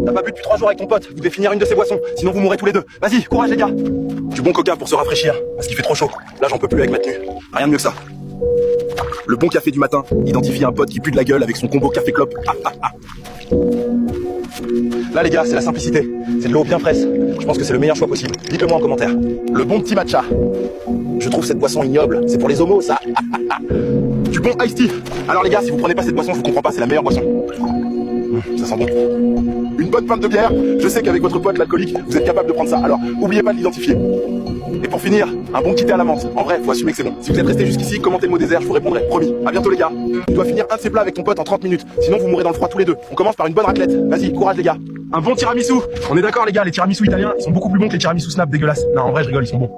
T'as pas bu depuis 3 jours avec ton pote, vous devez finir une de ces boissons, sinon vous mourrez tous les deux. Vas-y, courage les gars. Du bon coca pour se rafraîchir, parce qu'il fait trop chaud. Là j'en peux plus avec ma tenue. Rien de mieux que ça. Le bon café du matin, identifie un pote qui pue de la gueule avec son combo café-clope. Là les gars, c'est la simplicité. C'est de l'eau bien fraîche. Je pense que c'est le meilleur choix possible. Dites-le moi en commentaire. Le bon petit matcha. Je trouve cette boisson ignoble. C'est pour les homos ça. Du bon iced tea. Alors les gars, si vous prenez pas cette boisson, je vous comprends pas, c'est la meilleure boisson. Ça sent bon. Une bonne pinte de bière. Je sais qu'avec votre pote l'alcoolique, vous êtes capable de prendre ça. Alors, oubliez pas de l'identifier. Et pour finir, un bon petit thé à la menthe. En vrai, faut assumer que c'est bon. Si vous êtes resté jusqu'ici, commentez le mot désert, je vous répondrai. Promis. À bientôt les gars. Tu dois finir un de ces plats avec ton pote en 30 minutes. Sinon vous mourrez dans le froid tous les deux. On commence par une bonne raclette. Vas-y, courage les gars. Un bon tiramisu. On est d'accord les gars, les tiramisu italiens, ils sont beaucoup plus bons que les tiramisu snap dégueulasses. Non, en vrai, je rigole, ils sont bons.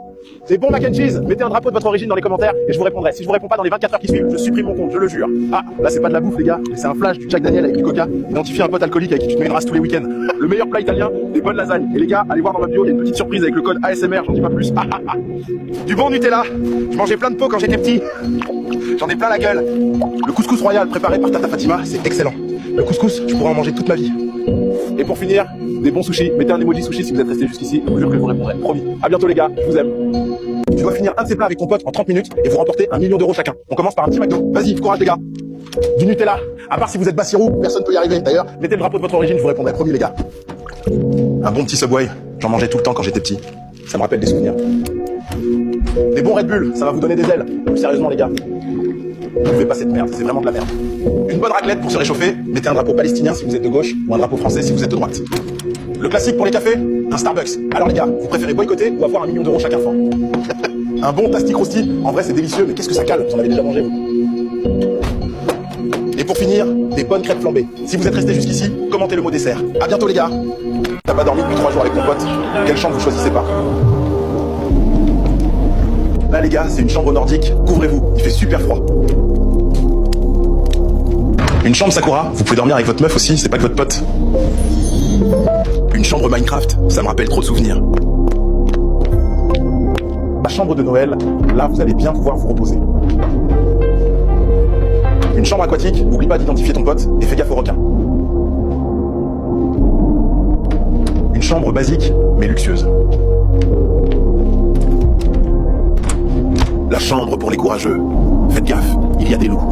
C'est bon mac and cheese. Mettez un drapeau de votre origine dans les commentaires et je vous répondrai. Si je vous réponds pas dans les 24 heures qui suivent, je supprime mon compte, je le jure. Ah, là c'est pas de la bouffe les gars, c'est un flash du Jack Daniel avec du coca. Identifie un pote alcoolique avec qui tu te mets une race tous les week-ends. Le meilleur plat italien, des bonnes lasagnes. Et les gars, allez voir dans ma bio, il y a une petite surprise avec le code ASMR, j'en dis pas plus. Du bon Nutella. Je mangeais plein de pots quand j'étais petit. J'en ai plein la gueule. Le couscous royal préparé par Tata Fatima, c'est excellent. Le couscous, je pourrais en manger toute ma vie. Et pour finir, des bons sushis. Mettez un emoji sushi si vous êtes resté jusqu'ici. Je vous jure que je vous répondrai. Promis. À bientôt les gars, je vous aime. Tu dois finir un de ces plats avec ton pote en 30 minutes et vous remportez 1 million d'euros chacun. On commence par un petit McDo. Vas-y, courage les gars. Du Nutella. À part si vous êtes Bassirou, personne peut y arriver. D'ailleurs, mettez le drapeau de votre origine, je vous répondrai. Promis les gars. Un bon petit Subway. J'en mangeais tout le temps quand j'étais petit. Ça me rappelle des souvenirs. Des bons Red Bull, ça va vous donner des ailes. Sérieusement les gars. Ne buvez pas cette merde, c'est vraiment de la merde. Une bonne raclette pour se réchauffer. Mettez un drapeau palestinien si vous êtes de gauche ou un drapeau français si vous êtes de droite. Le classique pour les cafés, un Starbucks. Alors les gars, vous préférez boycotter ou avoir 1 million d'euros chacun fort? Un bon Tasty Krusty, en vrai c'est délicieux, mais qu'est-ce que ça cale? Vous en avez déjà mangé vous? Et pour finir, des bonnes crêpes flambées. Si vous êtes resté jusqu'ici, commentez le mot dessert. À bientôt les gars. T'as pas dormi depuis 3 jours avec ton pote? Quelle chambre vous choisissez pas? Là les gars, c'est une chambre nordique, couvrez-vous, il fait super froid. Une chambre Sakura, vous pouvez dormir avec votre meuf aussi, c'est pas que votre pote. Une chambre Minecraft, ça me rappelle trop de souvenirs. La chambre de Noël, là vous allez bien pouvoir vous reposer. Une chambre aquatique, n'oublie pas d'identifier ton pote et fais gaffe aux requins. Une chambre basique, mais luxueuse. La chambre pour les courageux. Faites gaffe, il y a des loups.